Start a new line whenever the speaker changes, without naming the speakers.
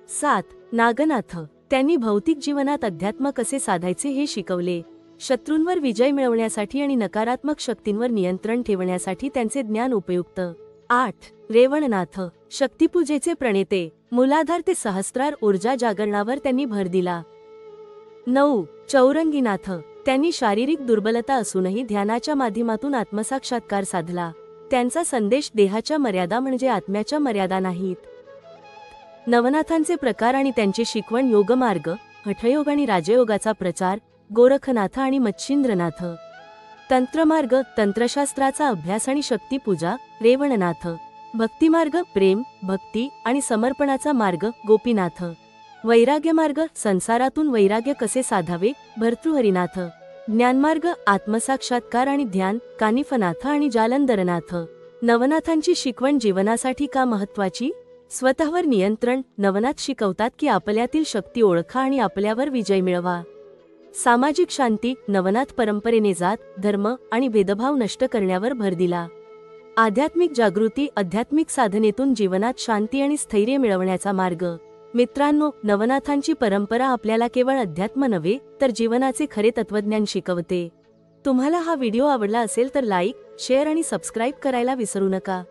7. नागनाथ. त्यांनी भौतिक जीवनात अध्यात्म कसे साधायचे हे शिकवले. शत्रूंवर विजय मिळवण्यासाठी आणि नकारात्मक शक्तींवर नियंत्रण ठेवण्यासाठी त्यांचे ज्ञान उपयुक्त. 8. रेवणनाथ. शक्तिपूजेचे प्रणेते. मूलाधार ते सहस्त्रार ऊर्जा जागरणावर त्यांनी भर दिला. 9. चौरंगीनाथ. त्यांनी शारीरिक दुर्बलता असूनही ध्यानाच्या माध्यमातून आत्मसाक्षात्कार साधला. त्यांचा संदेश देहाच्या मर्यादा म्हणजे आत्म्याच्या मर्यादा नाहीत. नवनाथांचे प्रकार आणि त्यांची शिकवण. योगमार्ग, हठयोग आणि राजयोगाचा प्रचार गोरखनाथ आणि मच्छिंद्रनाथ. तंत्रमार्ग, तंत्रशास्त्राचा अभ्यास आणि शक्तिपूजा रेवणनाथ. भक्तिमार्ग, प्रेम, भक्ती आणि समर्पणाचा मार्ग गोपीनाथ. वैराग्यमार्ग, संसारातून वैराग्य कसे साधावे भर्तृहरीनाथ. ज्ञानमार्ग, आत्मसाक्षात्कार आणि ध्यान कानिफनाथ आणि जालंधरनाथ. नवनाथांची शिकवण जीवनासाठी का महत्त्वाची? स्वतःवर नियंत्रण. नवनाथ शिकवतात की आपल्यातील शक्ती ओळखा आणि आपल्यावर विजय मिळवा. सामाजिक शांती. नवनाथ परंपरेने जात, धर्म आणि भेदभाव नष्ट करण्यावर भर दिला. आध्यात्मिक जागृती. आध्यात्मिक साधनेतून जीवनात शांती आणि स्थैर्य मिळवण्याचा मार्ग. मित्रांनो, नवनाथांची परंपरा आपल्याला केवळ अध्यात्म नव्हे तर जीवनाचे खरे तत्वज्ञान शिकवते. तुम्हाला हा व्हिडिओ आवडला असेल तर लाईक, शेअर आणि सबस्क्राईब करायला विसरू नका.